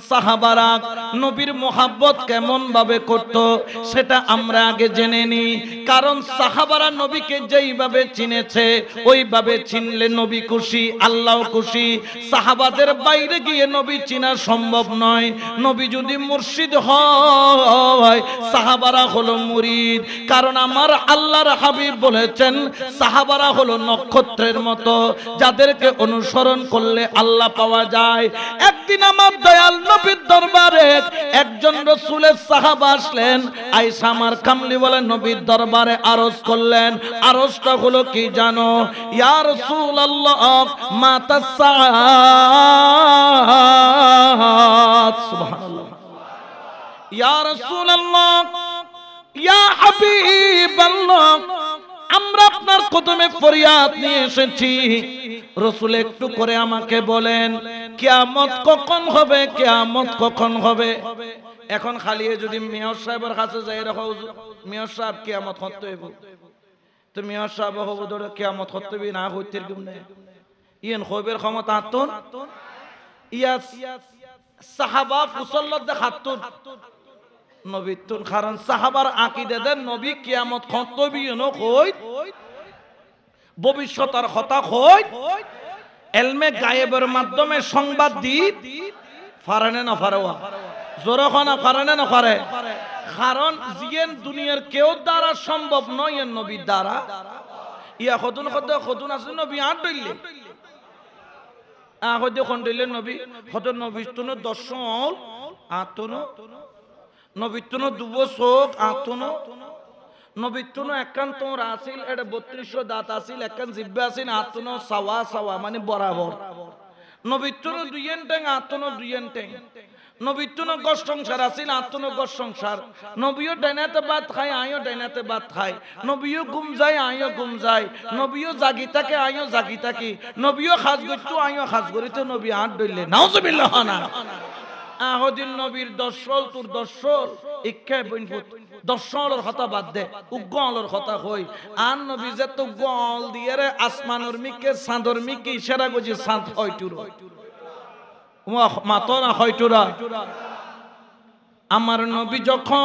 সাহাবারা নবীর মোহাব্বত কেমন ভাবে করত সেটা আমরা আগে জেনে নিই। কারণ সাহাবারা নবীকে যেইভাবে চিনেছে ওইভাবে চিনলে নবী খুশি, আল্লাহ খুশি। সাহাবাদের বাইরে গিয়ে নবী চিনা সম্ভব নয়। নবী যদি মুর্শিদ হয়, সাহাবারা হলো মুরিদ। কারণ আমার আল্লাহর হাবিব বলেছেন সাহাবারা হলো নক্ষত্রের মতো, যাদেরকে অনুসরণ করলে আল্লাহ পাওয়া যায়। একদিন আমার দয়াল নবীর দরবারে একজন রাসূলের সাহাবা আসলেন। আয়েশা আমার কামলি বলে নবীর দরবারে আরজ করলেন। আরজটা হলো কি জানো? ইয়া রাসূলুল্লাহ মাতাস সাআত। সুবহানাল্লাহ। ইয়া রাসূলুল্লাহ, ইয়া হাবিবাল্লাহ, আমরা আপনার কদমে ফরিয়াদ নিয়ে এসেছি। রাসূল একটু করে আমাকে বলেন কিয়ামত কখন হবে, কিয়ামত কখন হবে? এখন খালি যদি মেয়র সাহেবের কাছে যাই রাখো, মেয়র সাহেব কিয়ামত করতে হইব, তো মেয়র সাহেব হবো ধরে কিয়ামত করতে হইব না হইতে কেমনে? ইয়েন খবর ক্ষমতা আতুন ইয়াস সাহাবা ফুসল্লাত দেখাতুন নবী তুন। কারণ সাহাবার আকীদা দেন নবী কিয়ামত করতে হইব কই ভবিষ্যতের কথা কই এলমে গায়েবের মাধ্যমে সংবাদ দিত ফারানে না ফারওয়া জোরখানা ফারানে না ফারে। কারণ জিয়েন দুনিয়ার কেউ দ্বারা সম্ভব নয় এর নবীর দ্বারা। ইয়া খতুন খতুন আছে নবী আট দইলে আহদে কোন দইলে নবী খতুন নবী তুন দর্শন আতুন নবী তুন দুবছর আতুন নবী তুন একান তোর আসিল এটা 3200 দাঁত আসিল, একান জিব্বা আসিল আতুন সাওয়া সাওয়া মানে বরাবর। নবী তুন দুইয়েন ট্যাং আতুন দুইয়েন ট্যাং। নবী তুন গস সংসার আসিল আতুন গস সংসার। নবীও ডাইনাতে ভাত খায় আয়ও ডাইনাতে ভাত খায়। নবীও ঘুম যায় আয়ও ঘুম যায়। নবীও জাগি থাকে আয়ও জাগি থাকি। নবীও খাস গইতো আয়ও খাস গরিতে নবী আট দইলে নাউজুবিল্লাহ না। আহদিন নবীর দর্শল তোর দর্শল ইচ্ছায় বইনপুত দর্শলের কথা বাদ দে, উগ্গলের কথা কই। আন নবী যে তো গল দিয়ে রে আসমানের মিকে চাঁদর মিকে ইশারা গজি চাঁদ হয়টুর মাতো না হয়টুরা। আমার নবী যখন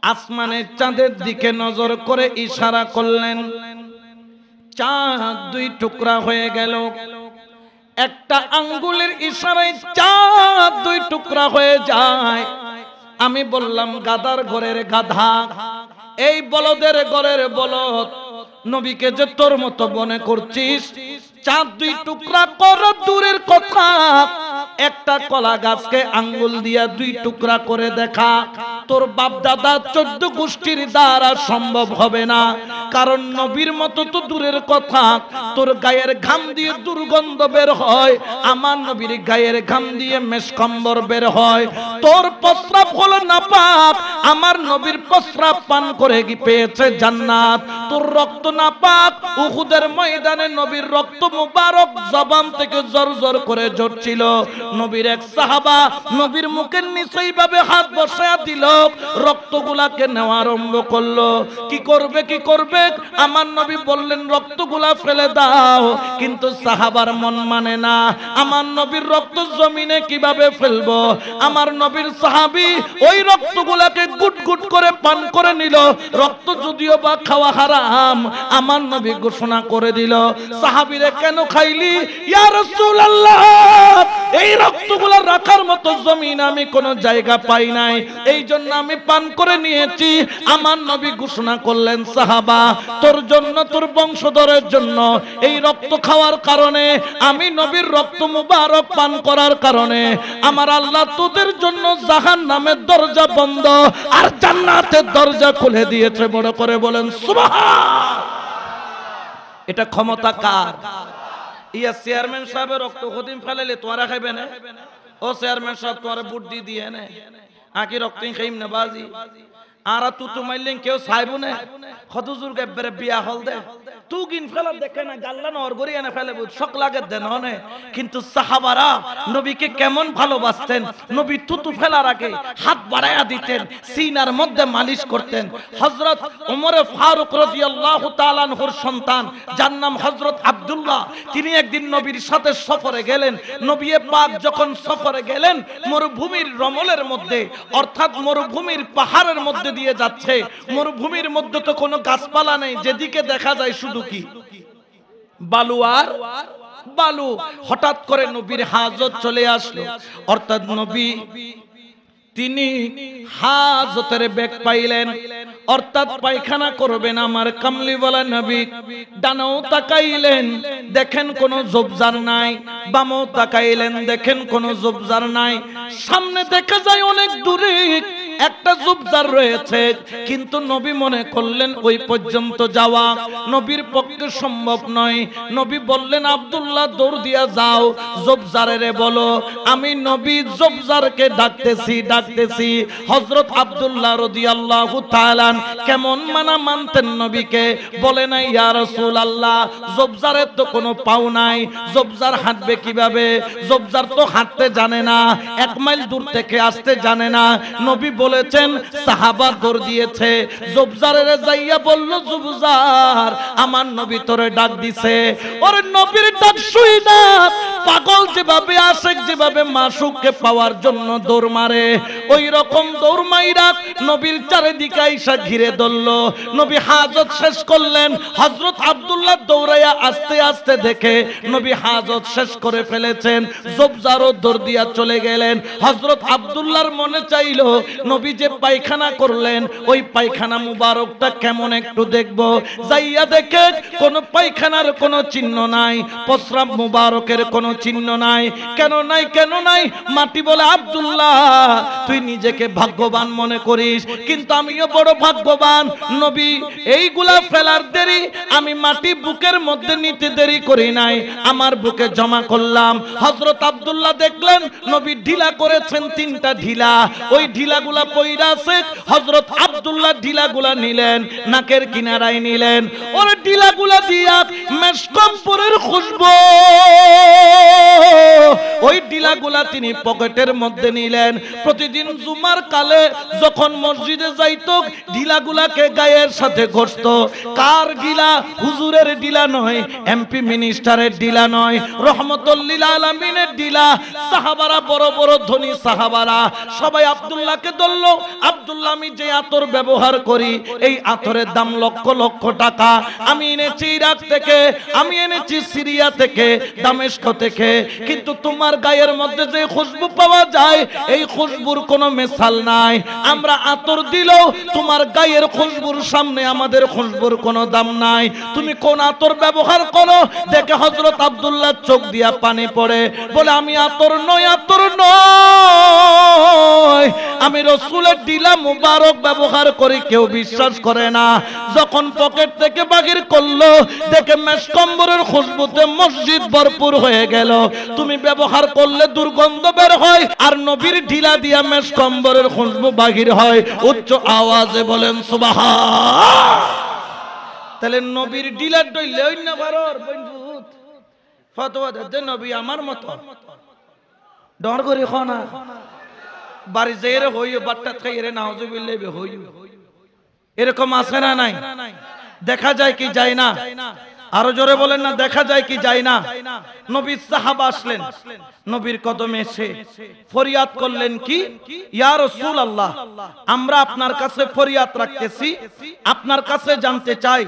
আসমানের চাঁদের দিকে নজর করে ইশারা করলেন, চাঁদ দুই টুকরা হয়ে গেল। একটা আঙ্গুলের ইশারায় চাঁদ দুই টুকরা হয়ে যায়। আমি বললাম গাধার ঘরের গাধা, এই বলদের ঘরের বলদ, নবীকে যে তোর মতো মনে করছিস, চাঁদ দুই টুকরা কর দূরের কথা, একটা কলা গাছকে আঙ্গুল দিয়া দুই টুকরা করে দেখা তোর বাপ দাদা 14 গোষ্ঠীর দ্বারা সম্ভব হবে না। কারণ নবীর মতো তো দূরের কথা, তোর গায়ের ঘাম দিয়ে দুর্গন্ধ বের হয়, আমার নবীর গায়ের ঘাম দিয়ে মেশকম্বর বের হয়। তোর প্রস্রাব হলো নাপাক, আমার নবীর প্রস্রাব পান করে কি পেয়েছে জান্নাত। তোর রক্ত নাপাক, উহুদের ময়দানে নবীর রক্ত মুবারক জবান থেকে জরজর করে ঝরছিল। নবীর এক সাহাবা নবীর মুখের নিচে এইভাবে হাত বসায়া দিল, রক্তগুলাকে নেওয়া আরম্ভ করলো। কি করবে কি করবে, আমার নবী বললেন রক্তগুলা ফেলে দাও, কিন্তু সাহাবার মন মানে না। আমার নবীর রক্ত জমিনে কিভাবে ফেলবো? আমার নবীর সাহাবী ওই রক্তগুলাকে গুট গুট করে পান করে নিল। রক্ত যদিও বা খাওয়া হারাম, আমার নবী ঘোষণা করে দিল, সাহাবীরে কেন খাইলি? ইয়া রাসূলুল্লাহ, এই রক্তগুলা রাখার মতো জমিন আমি কোন জায়গা পাই নাই, এই জন্য আমি পান করে নিয়েছি। আমার নবী ঘোষণা করলেন, সাহাবা তোর জন্য তোর বংশধরের জন্য এই রক্ত খাওয়ার কারণে, আমি নবীর রক্ত মুবারক পান করার কারণে আমার আল্লাহ তোদের জন্য জাহান্নামের দরজা বন্ধ আর জান্নাতের দরজা খুলে দিয়েছে। বড় করে বলেন সুবহান। এটা ক্ষমতা কার? ইয়া চেয়ারম্যান সাহেবের রক্ত খদিম ফেলাইলে তোরা খাইবে না? ও চেয়ারম্যান সাহেব তোরা বুদ্ধি দিয়ে না আকি রক্ত খাইম না বাজি। আর তুতু মাইলেন কেউ চাইব না কত জোর গেব্বারে বিয়া হল দে তু গিন ফেলা দেখে না গাল্লা নর গরি এনে ফেলে শক লাগে দেন হনে কিন্তু সাহাবারা নবীকে কেমন ভালোবাসতেন নবী তুতু ফেলার আগে হাত বাড়ায়া দিতেন সিনার মধ্যে মালিশ করতেন হযরত ওমর ফারুক রাদিয়াল্লাহু তাআলা আনহুর সন্তান যার নাম হযরত আব্দুল্লাহ তিনি একদিন নবীর সাথে সফরে গেলেন নবী পাক যখন সফরে গেলেন মরুভূমির রমলের মধ্যে অর্থাৎ মরুভূমির পাহাড়ের মধ্যে দিয়ে যাচ্ছে মরুভূমির মধ্যে তো কোনো গাছপালা নেই যেদিকে দেখা যায় শুধু কি বালু আর বালু হঠাৎ করে নবীর হাজত চলে আসলো অর্থাৎ নবী তিনি হাজতের বেগ পাইলেন অর্থাৎ পায়খানা করবেন আমার কামলিওয়ালা নবী ডানেও তাকাইলেন দেখেন কোনো জবজার নাই বামেও তাকাইলেন দেখেন কোনো জবজার নাই সামনে দেখা যায় অনেক দূরে একটা জবজার রয়েছে কিন্তু নবী মনে করলেন ওই পর্যন্ত যাওয়া নবীর পক্ষে সম্ভব নয় নবী বললেন আব্দুল্লাহ দৌড় দিয়া যাও জবজারেরে বলো আমি নবী জবজারকে ডাকতেছি হযরত আব্দুল্লাহ রাদিয়াল্লাহু তাআলা কেমন মানতেন নবীকে বলে না ইয়া রাসূলুল্লাহ জবজারের তো কোনো পাও নাই জবজার হাঁটবে কিভাবে জবজার তো হাঁটতে জানে না 1 মাইল দূর থেকে আসতে জানে না নবী বলেছেন সাহাবা দৌড় দিয়েছে জবজারের যাইয়া বলল জবজার আমার নবী তোরে ডাক দিছে ওরে নবীর ডাক শুই না পাগল যেভাবে আশিক যেভাবে মাসুককে পাওয়ার জন্য দৌড় মারে ওই রকম দৌড় মাইরা নবীর চারিদিকে আইসা ঘিরে ধরল নবী হাজত শেষ করলেন হযরত আব্দুল্লাহ দৌড়াইয়া আস্তে আস্তে দেখে নবী হাজত শেষ করে ফেলেছেন জবজারও দৌড় দিয়া চলে গেলেন হযরত আব্দুল্লাহর মনে চাইলো নবী যে পায়খানা করলেন ওই পায়খানা মুবারকটা কেমন একটু দেখব যাইয়া দেখে কোন পায়খানার কোনো চিহ্ন নাই প্রস্রাব মুবারকের কোনো চিহ্ন নাই কেন নাই মাটি বলে আব্দুল্লাহ তুই নিজেকে ভাগ্যবান মনে করিস কিন্তু আমিও বড় ভাগ্যবান নবী এইগুলা ফেলার দেরি আমি মাটি বুকের মধ্যে নিতে দেরি করি নাই আমার বুকে জমা করলাম হযরত আব্দুল্লাহ দেখলেন নবী ঢিলা করেছেন 3টা ঢিলা ওই ঢিলাগুলা পয়রা আছে হযরত আব্দুল্লাহ ঢিলাগুলা নিলেন নাকের কিনারায় নিলেন ওর ঢিলাগুলা দিয়া মেশকম্পরের খুশবু ওই ঢিলাগুলা তিনি পকেটের মধ্যে নিলেন প্রতিদিন জুমার কালে যখন মসজিদে যাইতো ঢিলাগুলাকে গায়ের সাথে ঘষতো কার ঢিলা হুজুরের ঢিলা নয় এমপি মিনিস্টারের ঢিলা নয় রহমতুল লিল আলামিনের ঢিলা সাহাবারা বড় বড় ধনী সাহাবারা সবাই আব্দুল্লাহকে ধরল আব্দুল্লাহ আমি যে আতর ব্যবহার করি এই আতরের দাম লক্ষ লক্ষ টাকা আমি এনেছি ইরাক থেকে আমি এনেছি সিরিয়া থেকে দামেস্ক থেকে কিন্তু তোমার গায়ের মধ্যে যে খুশবু পাওয়া যায় এই খুশবুর কোনো মিসাল নাই আমরা আতর দিলেও তোমার গায়ের খুশবুর সামনে আমাদের খুশবুর কোনো দাম নাই তুমি কোন আতর ব্যবহার করো দেখে হযরত আব্দুল্লাহ চোখ দিয়া পানি পড়ে বলে আমি আতর নই আমি রাসূলের ঢিলা মুবারক ব্যবহার করি কেউ বিশ্বাস করে না যখন পকেট থেকে বাহির করলো দেখে মেশকম্বরের খুশবুতে মসজিদ ভরপুর হয়ে গেল তুমি ব্যবহার করলে দুর্গন্ধ বের হয় আর নবীর ঢিলা দিয়া মেশকম্বরের খুশবু বাহির হয় উচ্চ আওয়াজে বলেন সুবহান তাহলে নবীর ঢিলা ডইলে অন্য বারর বন্ধুত ফতোয়া দেন নবী আমার মত ডর করে খনা বাড়ি যেরে হইও বাট্টা খাইরে নাউজুবিল্লাহ বে হইও এরকম আছে না নাই দেখা যায় কি যায় না আরো জোরে বলেন না দেখা যায় কি যায় না নবীর সাহাবা আসলেন নবীর কদমে এসে ফরিয়াদ করলেন কি ইয়া রাসূলুল্লাহ আমরা আপনার কাছে ফরিয়াদ রাখতেছি আপনার কাছে জানতে চাই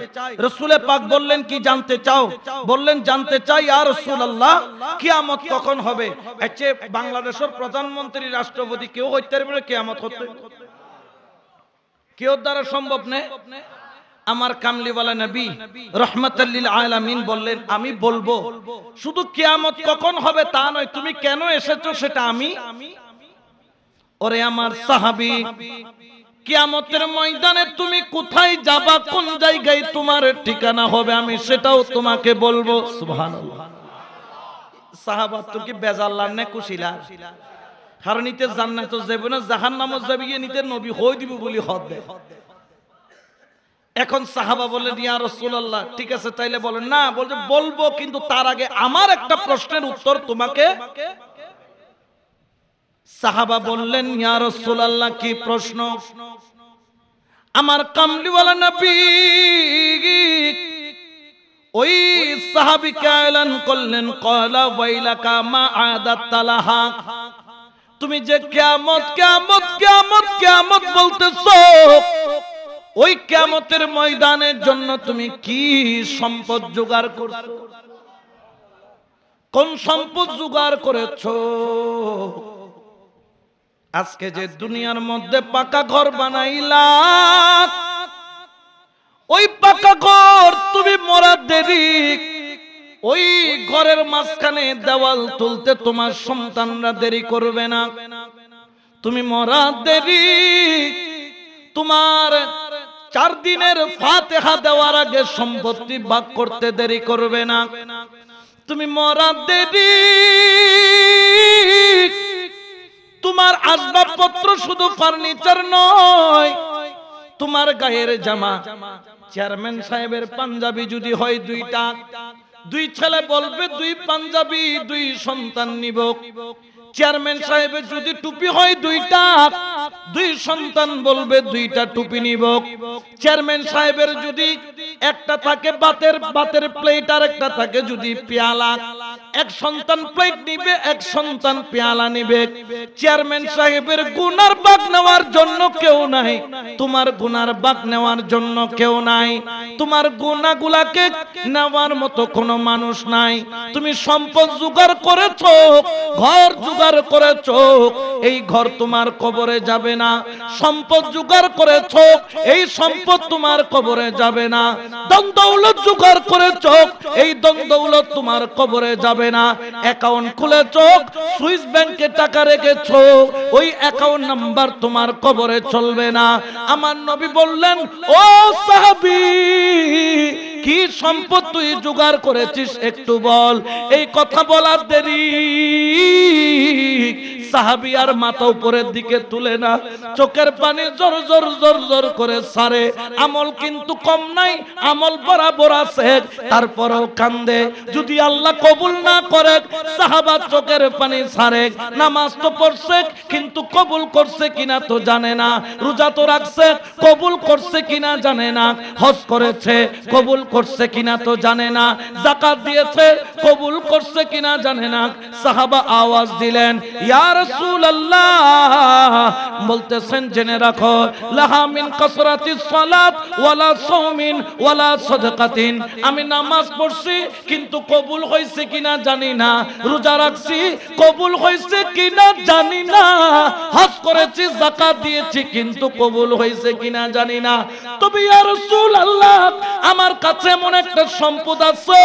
রাসূলে পাক বললেন কি জানতে চাও বললেন জানতে চাই ইয়া রাসূলুল্লাহ কিয়ামত কখন হবে এতে বাংলাদেশের প্রধানমন্ত্রী রাষ্ট্রপতি কেউ হইতে পারবে কিয়ামত হতে কেউ দ্বারা সম্ভব না আমার কামলিওয়ালা নবী রাহমাতাল লিল আলামিন বললেন আমি বলবো শুধু কিয়ামত কখন হবে তা নয় তুমি কেন এসেছো সেটা আমি ওরে আমার সাহাবী কিয়ামতের ময়দানে তুমি কোথায় যাবা কোন জায়গায় তোমার ঠিকানা হবে আমি সেটাও তোমাকে বলবো সুবহানাল্লাহ সাহাবা তো কি বেজাল্লাহ না কুশিলা কারণ নিতে জান্নাত যাবে না জাহান্নামও যাবে, গিয়ে নিতে নবী হই দিব বলি হদ দেয়। এখন সাহাবা বললেন ইয়া রাসূলুল্লাহ, ঠিক আছে তাইলে বলেন। না, বলছে বলবো, কিন্তু তার আগে আমার একটা প্রশ্নের উত্তর তোমাকে। সাহাবা বললেন ইয়া রাসূলুল্লাহ, কি প্রশ্ন? আমার কামলিওয়ালা নবী ওই সাহাবীকে এলান করলেন, ক্বালা ওয়াইলাকা মা আদাতালাহা, তুমি যে কিয়ামত কিয়ামত কিয়ামত কিয়ামত বলতেছো, ওই কিয়ামতের ময়দানের জন্য তুমি কি সম্পদ জোগাড় করছো? কোন সম্পদ জোগাড় করেছো? আজকে যে দুনিয়ার মধ্যে পাকা ঘর বানাইলা, ওই পাকা ঘর তুমি মরার দেরি, ওই ঘরের মাঝখানে দেওয়াল তুলতে তোমার সন্তানরা দেরি করবে না। তুমি মরার দেরি, তোমার 4 দিনের ফাতিহা দেওয়ার আগে সম্পত্তি ভাগ করতে দেরি করবে না। তুমি মরার দেরি, তোমার আসবাবপত্র শুধু ফার্নিচার নয়, তোমার গায়ের জামা, চেয়ারম্যান সাহেবের পাঞ্জাবি যদি হয় 2টা, 2 ছেলে বলবে 2 পাঞ্জাবি 2 সন্তান নিব। চেয়ারম্যান সাহেবের যদি টুপি হয় 2টা, 2 সন্তান বলবে 2টা টুপি নিব। চেয়ারম্যান সাহেবের যদি একটা থাকে বাতের প্লেট, আর একটা থাকে যদি পেয়ালা, 1 সন্তান প্লেট নিবে, 1 সন্তান পেয়ালা নিবে। চেয়ারম্যান সাহেবের গুনার ভাগ নেওয়ার জন্য কেউ নাই, তোমার গুনার ভাগ নেওয়ার জন্য কেউ নাই, তোমার গুনাহগুলোকে নেওয়ার মতো কোনো মানুষ নাই। তুমি সম্পদ জোগাড় করেছো, ঘর জোগাড় করেছো, এই ঘর তোমার কবরে যাবে না। সম্পদ জোগাড় করেছো, এই সম্পদ তোমার কবরে যাবে না। ধন দৌলত জোগাড় করেছো, এই ধন দৌলত তোমার কবরে যাবে না। অ্যাকাউন্ট খুলেছো, সুইস ব্যাংকে টাকা রেখেছো, ওই অ্যাকাউন্ট নাম্বার তোমার কবরে চলবে না। আমার নবী বললেন, ও সাহাবী, কি সম্পদ তুই জোগাড় করেছিস একটু বল। এই কথা বলার দেরি, সাহাবী আর মাথা উপরের দিকে তুলে না, চোখের পানি জোর জোর জোর জোর করে সারে। আমল কিন্তু কম নাই, আমল বরাবর আছে, তারপরেও কান্দে। যদি আল্লাহ কবুল না করে, সাহাবা চোখের পানি সারে। নামাজ তো পড়ছে, কিন্তু কবুল করছে কিনা তো জানে না। রোজা তো রাখছে, কবুল করছে কিনা জানে না। হজ করেছে, কবুল করছে কিনা তো জানে না। যাকাত দিয়েছে, কবুল করছে কিনা জানে না। সাহাবা আওয়াজ দিলেন, ইয়া রাসূলুল্লাহ, বলতেছেন জেনে রাখো, লাহা মিন কাসরাতিস সালাত ওয়ালা সাওমিন ওয়ালা সাদাকাতিন, আমি নামাজ পড়ছি কিন্তু কবুল হইছে কিনা জানি না। রোজা রাখছি, কবুল হইছে কিনা জানি না। হজ করেছি, যাকাত দিয়েছি, কিন্তু কবুল হইছে কিনা জানি না। তবে ইয়া রাসূলুল্লাহ, আমার কাছে এমন একটা সম্পদ আছে,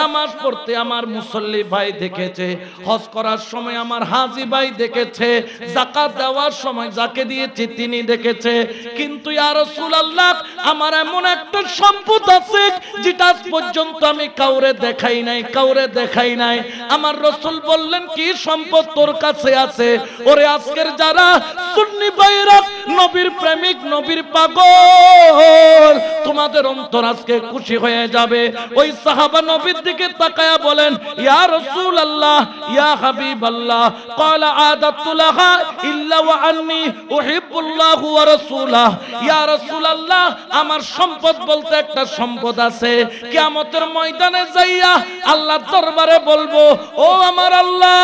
নামাজ পড়তে আমার মুসল্লি ভাই দেখেছে, হজ করার সময় আমার হাজী ভাই দেখেছে, যাকাত দেওয়ার সময় যাকে দিয়েছি তিনি দেখেছে, কিন্তু ইয়া রাসূলুল্লাহ, আমার এমন একটা সম্পদ আছে যেটা আজ পর্যন্ত আমি কাউরে দেখাই নাই, কাউরে দেখাই নাই। আমার রাসূল বললেন, কি সম্পদ তোর কাছে আছে? ওরে আজকের যারা সুন্নি ভাইরা নবীর প্রেমিক, নবীর পাগল, তোমাদের অন্তর আজকে খুশি হয়ে যাবে। ওই সাহাবা নবীর দিকে তাকায়া বলেন, ইয়া রাসূলুল্লাহ, ইয়া হাবিবাল্লাহ, ক্বালা আদাতু লাহা ইল্লা ওয়া আন্নী উহিব্বুল্লাহু ওয়া রাসূলাহু। ইয়া রাসূলুল্লাহ, আমার সম্পদ বলতে একটা সম্পদ আছে, কিয়ামতের ময়দানে যাইয়া আল্লাহর দরবারে বলবো, ও আমার আল্লাহ,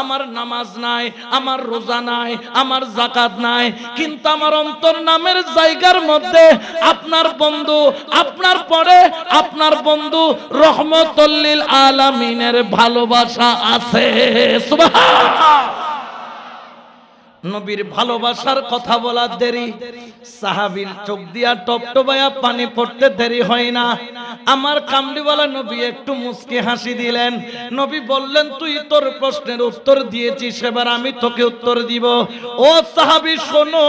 আমার নামাজ নাই, আমার রোজা নাই, আমার যাকাত নাই, কিন্তু আমার অন্তর নামের জায়গার মধ্যে আপনার বন্ধু, আপনার পরে আপনার বন্ধু রহমতুল লিল আলামিনের ভালোবাসা আছে। সুবহানাল্লাহ। নবীর ভালোবাসার কথা বলার দেরি, সাহাবীর চোখ দিয়া টপটপায়া পানি পড়তে দেরি হয় না। আমার কামলিওয়ালা নবী একটু মুস্কি হাসি দিলেন। নবী বললেন, তুই তোর প্রশ্নের উত্তর দিয়েছিস, এবার আমি তোকে উত্তর দিব। ও সাহাবী শোনো,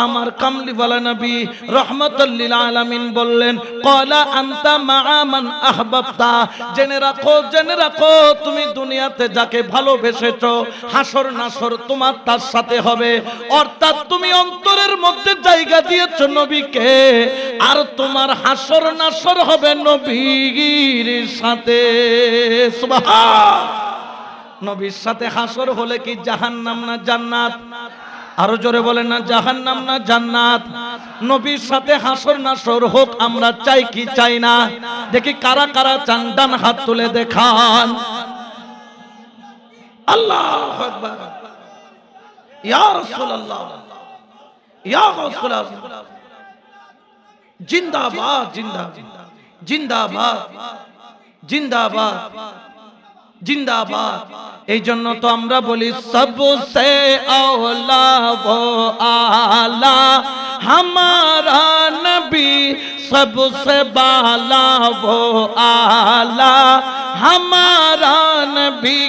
আমার কামলিওয়ালা নবী রহমাতুল লিল আলামিন বললেন, ক্বালা আনতা মা'a মান আহবাবতা, জেনে রাখো তুমি দুনিয়াতে যাকে ভালোবেসেছো হাসর নাসর তোমার তার সাথে হবে। অর্থাৎ তুমি অন্তরের মধ্যে জায়গা দিয়েছো নবীকে, আর তোমার হাসর নাসর হবে নবীর সাথে। সুবহান। নবীর সাথে হাসর হলে কি জাহান্নাম না জান্নাত? আরো জোরে বলেন না, জাহান্নাম না জান্নাত? নবীর সাথে হাসর নাসর হোক আমরা চাই কি চাই না? দেখি কারা কারা চান, ডান হাত তুলে দেখান। আল্লাহু আকবার। ইয়া রাসূলুল্লাহ, ইয়া গাউসুল্লাহ, জিন্দাবাদ জিন্দাবাদ জিন্দাবাদ জিন্দাবাদ জিন্দাবাদ। এই জন্য তো আমরা বলি সবসে আওলা ও আলা हमारा नबी, सबसे बाला वो आला हमारा नबी,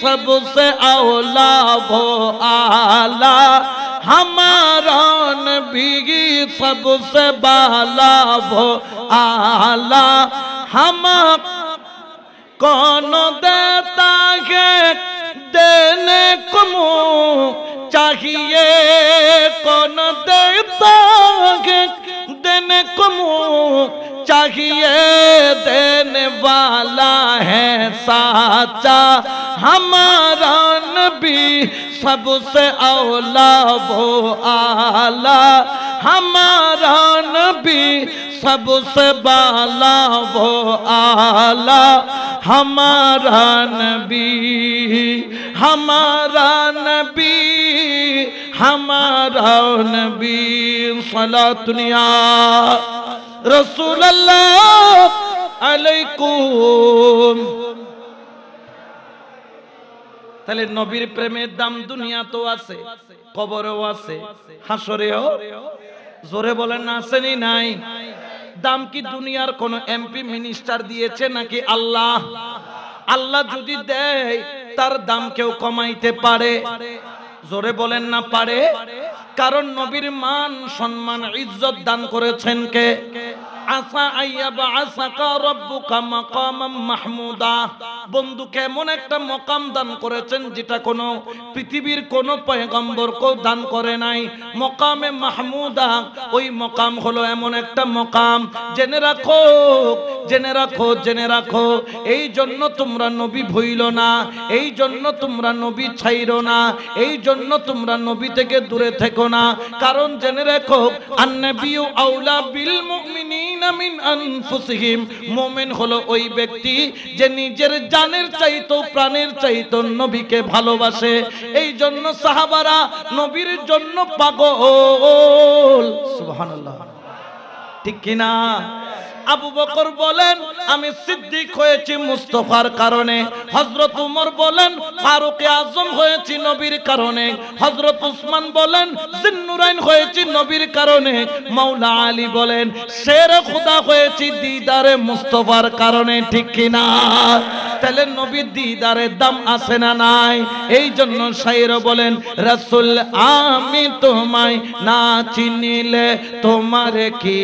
सबसे औला वो आला हमारा नबी, सबसे बाला वो आला। हम कौन देता है देने को मुँह चाहिए, कौन देता है देने को मुँह चाहिए, देने वाला है साचा हमारा नबी, सबसे औला वो आला हमारा नबी, सबसे बाला वो आला हमारा नबी, हमारा नबी, हमारा नबी। सलातुनिया रसूल अल्लाह अलैकुम। তাহলে নবীর প্রেমের দাম দুনিয়া তো আছে, কবরেও আছে, হাসরেও। জোরে বলেন না, আসেনি নাই? দাম কি দুনিয়ার কোন এমপি মিনিস্টার দিয়েছে নাকি আল্লাহ? আল্লাহ যদি দেয় তার দাম কেউ কমাইতে পারে? জোরে বলেন না, পারে? কারণ নবীর মান সম্মান ইজ্জত দান করেছেন কে? আসা আইয়াবা আসাকা রব্বুকা মাকামাম মাহমুদা। বন্ধুকে এমন একটা মকাম দান করেছেন যেটা কোনো পৃথিবীর কোনো পয়গম্বরকেও দান করে নাই। মকামে মাহমুদা, ওই মকাম হলো এমন একটা মকাম। জেনে রাখো, জেনে রাখো, জেনে রাখো। এই জন্য তোমরা নবী ভুইল না, এই জন্য তোমরা নবী ছাইরো না, এই জন্য তোমরা নবী থেকে দূরে থেকো না। কারণ জেনে রাখো, আন-নাবিয়্যু আউলা বিল মুমিনিনা মিন আনফুসিহিম। মুমিন হলো ওই ব্যক্তি যে নিজের জানের চাইতো প্রাণের চাইতো নবীকে ভালোবাসে। এই জন্য সাহাবারা নবীর জন্য পাগল। সুবহানাল্লাহ, ঠিক কিনা? আবু বকর বলেন, আমি সিদ্দিক হয়েছি মুস্তাফার কারণে। হযরত উমর বলেন, ফারুক আজম হয়েছি নবীর কারণে। হযরত উসমান বলেন, জিন্নুরাইন হয়েছি নবীর কারণে। মাওলা আলী বলেন, শেরে খোদা হয়েছি দিদারে মুস্তাফার কারণে। ঠিক কিনা? তাহলে নবীর দিদারের দাম আছে না নাই? এই জন্য শায়ের বলেন, রাসূল আমি তোমায় না চিনিলে তোমার কি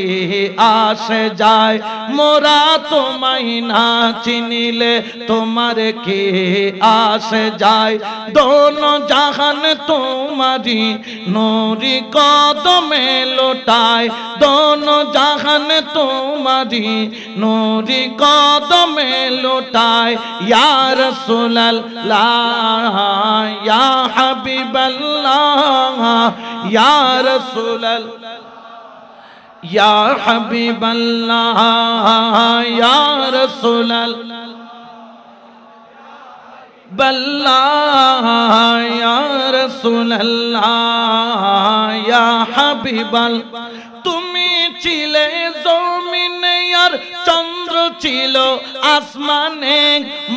আসে যায়, মোরা তোমায় না চিনিলে তোমার কি আসে যায়। দোনো জাহান তোমারি নূরি কদমে লোটায়, দোনো জাহান তোমারি নূরি কদমে লোটায়। ইয়া রাসূলুল্লাহ ইয়া হাবিবাল্লাহ, ইয়া রাসূলুল্লাহ या हबीब अल्लाह, या रसूल अल्लाह, या रसूल अल्लाह, या हबीब अल्लाह। তুমি ছিলে জমিনে আর চন্দ্র ছিল আসমানে,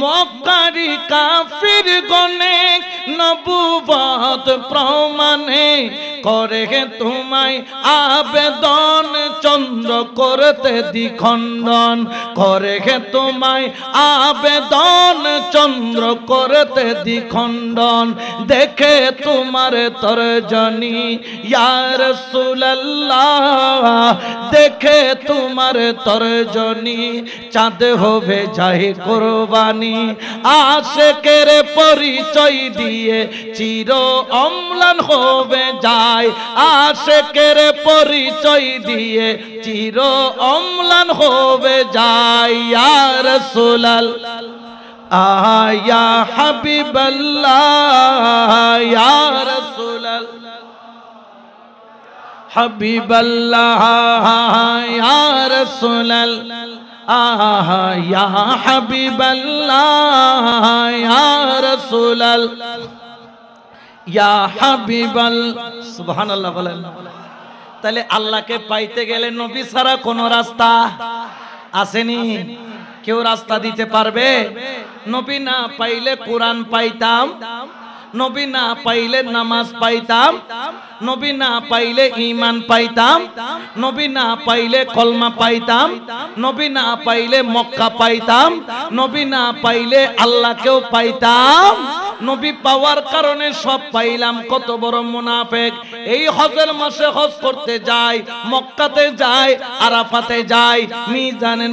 মক্কারি কাফির গনে নবুবত প্রমাণে করে তোমায় আবেদন চন্দ্র করতে দ্বিখণ্ডন করে তোমায় আবেদন চন্দ্র করতে দ্বিখণ্ডন দেখে তোমার তর্জনী ইয়া রাসূলুল্লাহ দেখে তোমার তর্জনী চাঁদ হবে যায় কুরবানি আশিকের পরিচয় দিয়ে চির অম্লান হবে যায় আশিকের পরিচয় দিয়ে চির অম্লান হবে যায় ইয়া রাসূলুল্লাহ আয়া হাবিবাল্লাহ ইয়া রাসূলুল্লাহ হাবিবাল্লাহ ইয়া রাসূলুল্লাহ ইয়া হাবিবাল্লাহ ইয়া রাসূলুল্লাহ ইয়া হাবিবাল্লাহ সুবহানাল্লাহ বলেন। তাহলে আল্লাহকে পাইতে গেলে নবী ছাড়া কোন রাস্তা আসেনি? কেউ রাস্তা দিতে পারবে? নবী না পাইলে কোরআন পাইতাম, নবী না পাইলে নামাজ পাইতাম, নবী না পাইলে ঈমান পাইতাম, নবী না পাইলে কলমা পাইতাম, নবী না পাইলে মক্কা পাইতাম, নবী না পাইলে আল্লাহকেও পাইতাম। নবী পাওয়ার কারণে সব পাইলাম। কত বড় মুনাফিক! এই হজের মাসে হজ করতে যায়, মক্কাতে যায়, আরাফাতে যায়, মিজানের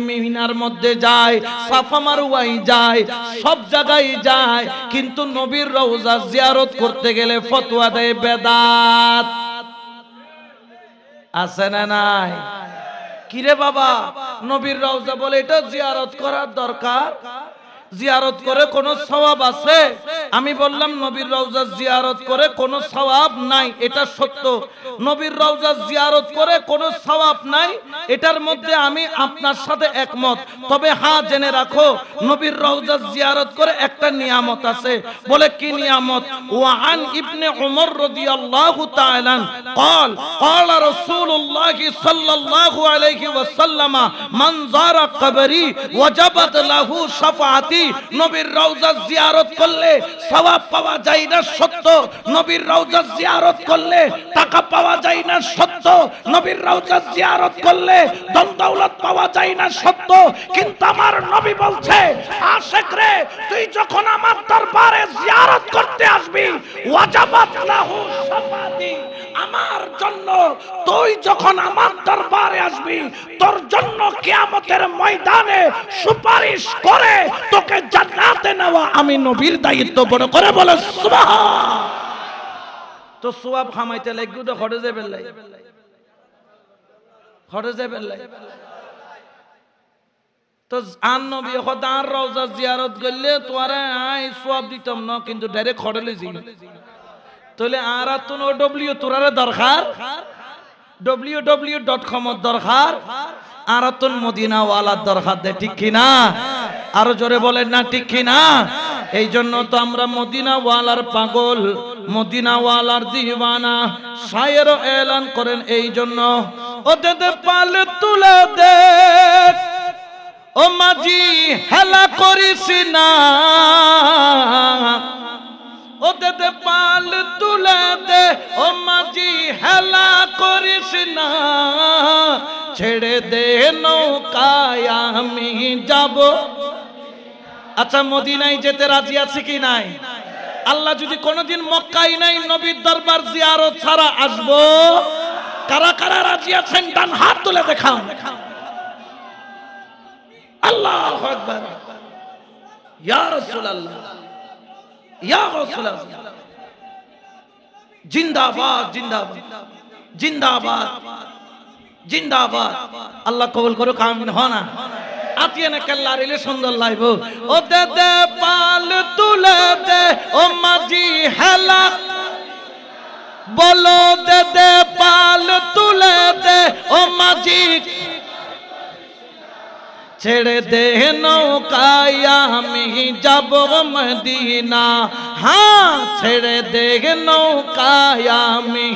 মিনার মধ্যে যায়, সাফা মারওয়ায় যায়, সব জায়গায় যায়, কিন্তু নবীর রওজা জিয়ারত করতে গেলে ফতোয়া দেয় বেদাত। আছে না নাই? কিরে বাবা, নবীর রওজা বলে এটা জিয়ারত করার দরকার, জিয়ারত করে কোনো সওয়াব আছে? আমি বললাম নবীর রওজা জিয়ারত করে কোনো সওয়াব নাই, এটা সত্য। নবীর রওজা জিয়ারত করে কোনো সওয়াব নাই, এটার মধ্যে আমি আপনার সাথে একমত। তবে হ্যাঁ, জেনে রাখো নবীর রওজা জিয়ারত করে একটা নিয়ামত আছে। বলে কি নিয়ামত? ওয়ান ইবনে উমর রাদিয়াল্লাহু তাআলা قال قال رسول الله صلى الله عليه وسلم من زار قبري وجبت له شفاعتي। নবীর রওজা জিয়ারত করলে সওয়াব পাওয়া যায় না সত্য, নবীর রওজা জিয়ারত করলে টাকা পাওয়া যায় না সত্য, নবীর রওজা জিয়ারত করলে ধন দৌলত পাওয়া যায় না সত্য, কিন্তু আমার নবী বলছে আশিক রে, তুই যখন আমার দরবারে জিয়ারত করতে আসবি ওয়াজাবাত লাহু শাফাতি, আমার জন্য তুই যখন আমার দরবারে আসবি তোর জন্য কিয়ামতের ময়দানে সুপারিশ করে তোকে জান্নাতে নেওয়া আমি নবীর দায়িত্ব বড় করে বলে সুবহান। তো সওয়াব খামাইতে লাগবে তো খরচ যাবে লাই, খরচ যাবে লাই। তো আন নবী খোদার রওজা জিয়ারত করলে তোরে আই সওয়াব দিতাম না, কিন্তু ডাইরেক্ট খড়লে জি তাহলে আর তো ডব্লিউ তোরারে দরকার, www.com এর দরকার, আর তো মদিনা ওয়ালার দরকার দে, ঠিক কি না? আরো জোরে বলেন না ঠিক কি না? এই জন্য তো আমরা মদিনা ওয়ালার পাগল, মদিনা ওয়ালার দিওয়ানা। শায়ের এলান করেন এই জন্য, ও দে পাল তুলে দে ও মাঝি হেলা করিস না, ও দে পাল তুলে দে ও মাঝি হেলা করিস না, ছেড়ে দে নৌকায় আমি যাব। আচ্ছা, মদিনায় যেতে রাজি আছে কি নাই? আল্লাহ যদি কোনোদিন মক্কায় নাই নবীর দরবার জিয়ারত ছাড়া আসবো, কারা কারা রাজি আছেন ডান হাত তুলে দেখাও। আল্লাহু আকবার, ইয়া রাসূলুল্লাহ, ইয়া রাসূলুল্লাহ, জিন্দাবাদ জিন্দাবাদ জিন্দাবাদ জিন্দাবাদ। আল্লাহ কবুল করুক, আমিন। হনা আতিয়া না কাল্লা রিলে সুন্দর লাইব। ও দে দে পাল তুলে দে ও মাঝি হেলা, বলো দে দে পাল তুলে দে ও মাঝি, ছেড়ে দে নৌকায় আমি যাব মদিনা, হ্যাঁ ছেড়ে দে নৌকায় আমি।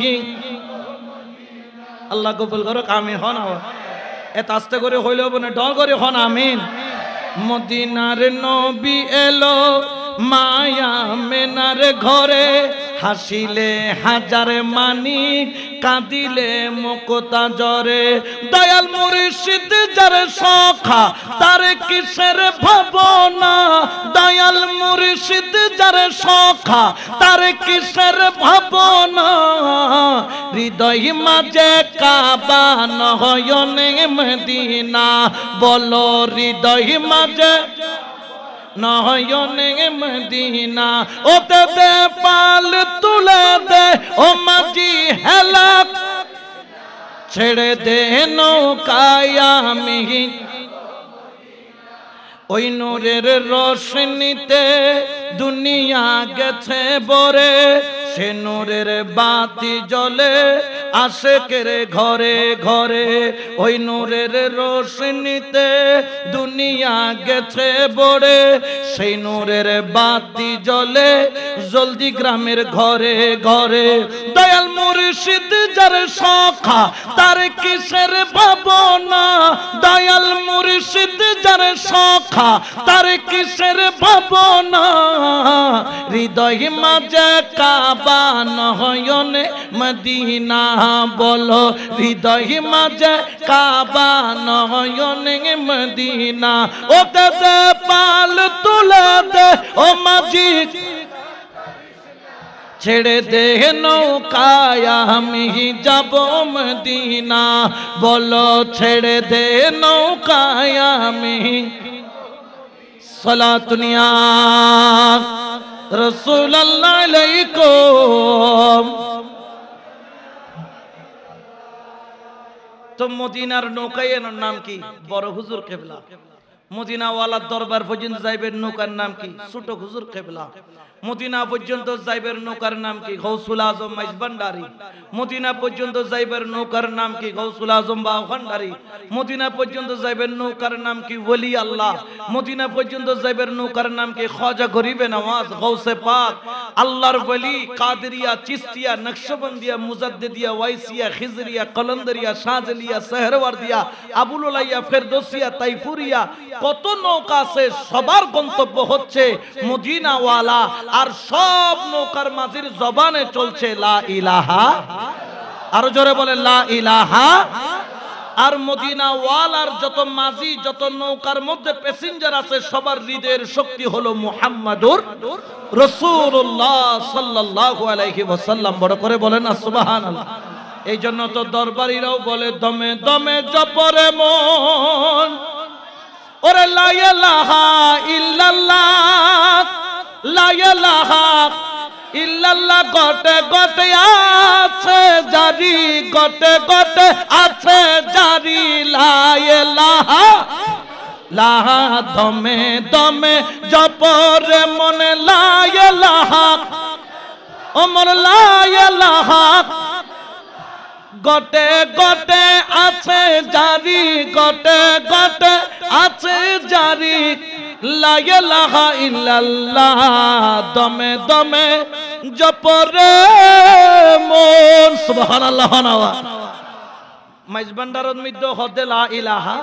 আল্লাহ কবুল করুক, আমিন। হন এত আস্তে করে হইলেও না, ডর করে হন আমিন। মদিনার নবী এলো মায়া মেনার ঘরে, হাসিলে হাজার মানি কাঁদিলে মুক্তা জরে দয়াল মুর্শিদ যার সখা তার কিসের ভাবনা দয়াল মুর্শিদ যার সখা তার কিসের ভাবনা হৃদয় মাঝে কাবা নয়নে মদিনা বলো হৃদয় মাঝে নয়নে মদিনা ওতে দে পাল তুলে দে ও মাঝি হেলা ছেড়ে দে নৌকায় আমি ওই নূরের রোশনীতে দুনিয়া গেছে বরে সে নূরের বাতি জ্বলে আশেকের ঘরে ঘরে ওই নূরের রোশনীতে দুনিয়া গেছে বরে সেই নূরের বাতি জ্বলে জলদি গ্রামের ঘরে ঘরে দয়াল মুর্শিদ যার সখা তার কিসের ভাবনা দয়াল মুর্শিদ যার সখা তার কিসের ভাবনা হৃদয় মাঝে কাবা নয়নে মদিনা বলো হৃদয় মাঝে কাবা নয়নে মদিনা ওতে দে পাল তুলে দে ও মাঝি ছেড়ে দে নৌকায় আমি যাব মদিনা বলো ছেড়ে দে নৌকায় আমি সালাতুনিয়া রাসূলুল্লাহ আলাইকুম তো মদিনার নৌকায় নাম কি বড় হুজুর কেবলা মদিনা ওয়ালার দরবার পর্যন্ত যাইবেন নৌকার নাম কি ছোট হুজুর কেবলা মদিনা পর্যন্ত যাইবের নৌকার নাম কি গৌসুল আজম মাইজভান্ডারী মদিনা পর্যন্ত যাইবের নৌকার নাম কি গৌসুল আজম বাউখানদারী মদিনা পর্যন্ত যাইবের নৌকার নাম কি ওলি আল্লাহ মদিনা পর্যন্ত যাইবের নৌকার নাম কি খাজা গরিবে নওয়াজ গৌসে পাক আল্লাহর ওলি কাদেরিয়া চিশতিয়া নকশবন্দিয়া মুজাদ্দিদিয়া ওয়াইসিয়া খিজরিয়া কলন্দরিয়া শাহজলিয়া সেহরওয়ার্দিয়া আবুল উলাইয়া ফেরদৌসিয়া তাইফুরিয়া কত নৌকা আছে সবার গন্তব্য হচ্ছে মদিনা ওয়ালা আর সব নৌকার মাঝির জবানে চলছে লা ইলাহা আরো জোরে বলে লা ইলাহা আর মদিনা ওয়ালার যত মাঝি যত নৌকার মধ্যে প্যাসেঞ্জার আছে সবার হৃদয়ের শক্তি হলো মুহাম্মাদুর রাসূলুল্লাহ সাল্লাল্লাহু আলাইহি ওয়াসাল্লাম বড় করে বলেন না সুবহানাল্লাহ এই জন্য তো দরবারীরাও বলে দমে দমে জপরে মন ওরে লা ইলাহা ইল্লাল্লাহ লা ইলাহা ইল্লাল্লাহ গটে গটে আছে জারি গটে গটে আছে জারি লা ইলাহা লাহা দমে দমে জপরে মনে লা ইলাহা ওমর লা ইলাহা গটে গটে আছে জারি গটে গটে আছে জারি লা ইলাহা ইল্লাল্লাহ দমে দমে জপরে মন সুবহানাল্লাহ নাওয়া মাইজভান্ডারত মধ্যে হদে লা ইলাহা